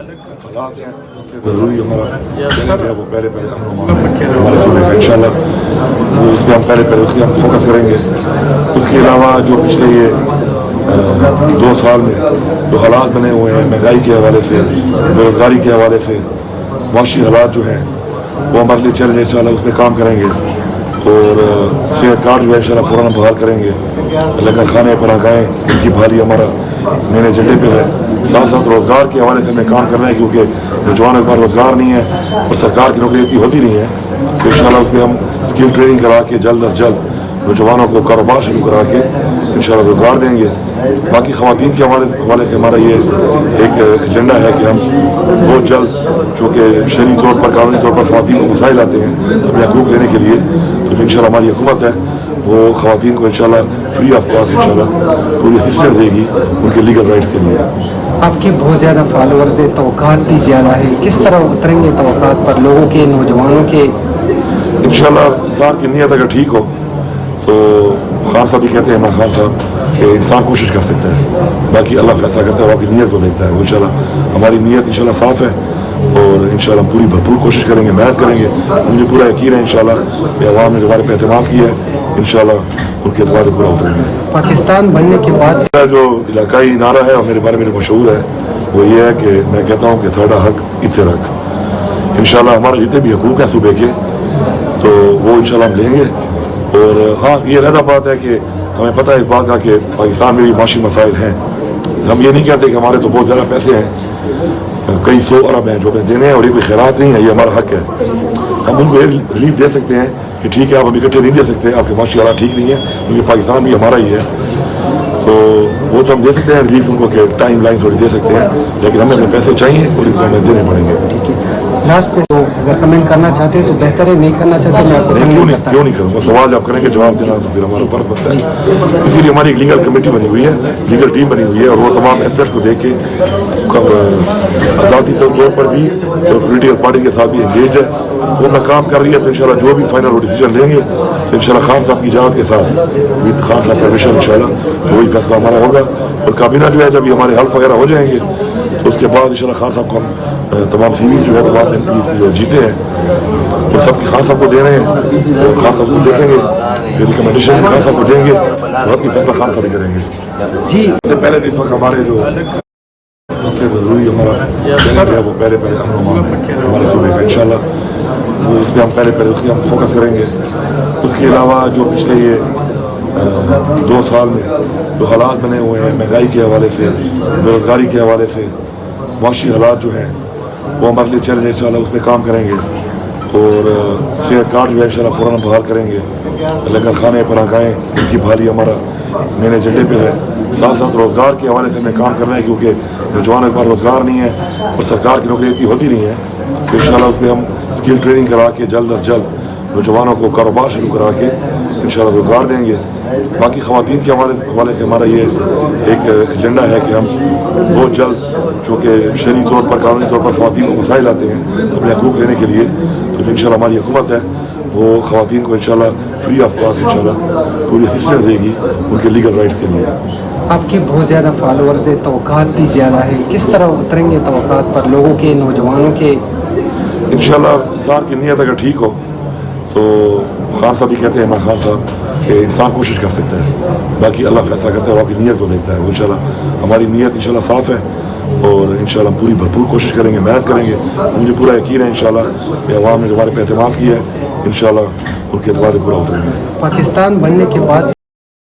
हालात हैं ज़रूरी हमारा चैलेंज है वो पहले हमारे सूबे का इंशाल्लाह वो इस पर हम पहले उसके हम फोकस करेंगे। उसके अलावा जो पिछले ये 2 साल में जो हालात बने हुए हैं महंगाई के हवाले से, बेरोज़गारी के हवाले से, माशी हालात जो हैं वो हमारे लिए चैलेंज इंशाल्लाह उस पर काम करेंगे। और सेहत कार्ड जो है इंशाल्लाह फ़ौरन हम बहाल करेंगे। लंगर खाने पर आगाएँ इनकी बहाली हमारा मेन एजेंडे पे है। साथ साथ रोज़गार के हवाले से हमें काम करना है क्योंकि नौजवानों के पास रोज़गार नहीं है और सरकार की नौकरी इतनी होती नहीं है। तो इंशाल्लाह उस पर हम स्किल ट्रेनिंग करा के जल्द अज जल्द नौजवानों को कारोबार शुरू करा के इंशाल्लाह रोज़गार देंगे। बाकी ख़वातीन के हवाले से हमारा ये एक एजेंडा है कि हम बहुत जल्द चूँकि शरई तौर पर कानूनी तौर पर ख़वातीन को मसाइल आते हैं अपने हकूक़ लेने के लिए, तो इंशाल्लाह हमारी हुकूमत है वो ख़वातीन को इंशाल्लाह फ्री ऑफ कॉस्ट इंशाल्लाह पूरी असिस्टेंस देगी उनके लीगल राइट्स के लिए। आपके बहुत ज़्यादा फॉलोअर्स है, तवक्कात भी ज़्यादा है, किस तरह उतरेंगे तवक्कात पर लोगों के, नौजवानों के? इंशाल्लाह इंसान की नीयत अगर ठीक हो तो खान साहब भी कहते हैं, इमरान खान साहब, कि इंसान कोशिश कर सकता है, बाकी अल्लाह फैसला करता है और आपकी नीयत को देखता है। इंशाल्लाह हमारी नीयत इंशाल्लाह साफ़ है और इंशाल्लाह हम पूरी भरपूर कोशिश करेंगे, मेहनत करेंगे। मुझे पूरा यकीन है इंशाल्लाह कि अवाम ने हमारे पे एतमाद किया है, इंशाल्लाह उनके एतमाद पर पूरा उतरेंगे। पाकिस्तान बनने के बाद जो इलाकाई नारा है और मेरे बारे में मशहूर है वो ये है कि मैं कहता हूँ कि साड़ा हक इत्थे रख। इंशाल्लाह हमारे जितने भी हकूक़ हैं सूबे के तो वो इंशाल्लाह हम लेंगे। और हाँ, ये रहना बात है कि हमें पता है इस बात का कि पाकिस्तान में भी माशी मसाइल हैं। हम ये नहीं कहते कि हमारे तो बहुत ज़्यादा पैसे हैं, कई 100 अरब हैं जो हमें देने हैं और ये कोई खैरात नहीं है, ये हमारा हक है। हम उनको एक रिलीफ दे सकते हैं कि ठीक है आप अभी इकट्ठे नहीं दे सकते, आपके माशी हालात ठीक नहीं है, क्योंकि पाकिस्तान भी हमारा ही है, तो वो तो हम दे सकते हैं रिलीफ उनको कि टाइम लाइन थोड़ी दे सकते हैं, लेकिन हमें अपने पैसे चाहिए और इनको हमें देने पड़ेंगे। ठीक है, लास्ट पे तो अगर कमेंट करना चाहते हैं तो बेहतर है, नहीं करना चाहते मैं आपको क्यों नहीं करूँगा, सवाल आप करेंगे जवाब देना तो फिर हमारा फर्ज बनता है। इसीलिए हमारी एक लीगल कमेटी बनी हुई है, लीगल टीम बनी हुई है और वो तमाम एस्पेक्ट्स को देख के आज़ादी तौर पर भी और पोलिटिकल पार्टी के साथ भी इंगेज है, वो अपना काम कर रही है। तो इंशाल्लाह जो भी फाइनल वो डिसीजन लेंगे तो इंशाल्लाह खान साहब की इजाज़त के साथ विद खान साहब परमिशन इंशाल्लाह वही फैसला हमारा होगा। और काबीना जो है जब ये हमारे हल्फ वगैरह हो जाएंगे तो उसके बाद इंशाल्लाह खान साहब को हम तमाम सीवी जो है तमाम MP जो जीते हैं तो सबकी खान साहब को दे रहे हैं, तो खान साहब को देखेंगे, फिर रिकमेंडेशन खान साहब को देंगे तो आपकी फैसला खान साहब ही करेंगे। जी इससे पहले इस वक्त हमारे जो सबसे ज़रूरी हमारा चैलेंज है वो पहले हमारे सूबे का इंशाल्लाह वो इस पर हम पहले उसके हम फोकस करेंगे। उसके अलावा जो पिछले ये 2 साल में जो हालात बने हुए हैं महंगाई के हवाले से, बेरोज़गारी के हवाले से, माशी हालात जो हैं वो हमारे लिए चैलेंज इंशाल्लाह उस पर काम करेंगे। और सेहत कार्ड जो है इंशाल्लाह फ़ौरन हम बहाल करेंगे। लंगर खाने पर आगाएँ इनकी बहाली हमारा मेन एजेंडे पे है। साथ साथ रोज़गार के हवाले से हमें काम करना है क्योंकि नौजवानों के पास रोज़गार नहीं है और सरकार की नौकरी इतनी होती नहीं है। तो इंशाल्लाह उस पर हम स्किल ट्रेनिंग करा के जल्द अज जल्द नौजवानों को कारोबार शुरू करा के इंशाल्लाह रोज़गार देंगे। बाकी ख़वातीन के हवाले से हमारा ये एक एजेंडा है कि हम बहुत जल्द चूँकि शरई तौर पर कानूनी तौर पर ख़वातीन को मसाइल आते हैं अपने हकूक़ लेने के लिए, तो इंशाल्लाह हमारी हुकूमत है वो ख़वातीन को इंशाल्लाह फ्री ऑफ कॉस्ट इंशाल्लाह पूरी असिस्टेंस देगी उनके लीगल राइट्स के लिए। आपके बहुत ज़्यादा फॉलोअर्स है, तवक्कात भी ज़्यादा है, किस तरह उतरेंगे तवक्कात पर लोगों के, नौजवानों के? इंशाल्लाह इंसान की नीयत अगर ठीक हो तो खान साहब भी कहते हैं, इमरान खान साहब, कि इंसान कोशिश कर सकता है, बाकी अल्लाह फैसला करता है और आपकी नीयत को देखता है। इंशाल्लाह हमारी नीयत इंशाल्लाह साफ़ है और इंशाल्लाह हम पूरी भरपूर कोशिश करेंगे, मेहनत करेंगे। मुझे पूरा यकीन है इंशाल्लाह कि अवाम ने हमारे पे एतमाद किया है, इंशाल्लाह उनके एतमाद पर पूरा उतरेंगे। पाकिस्तान बनने के बाद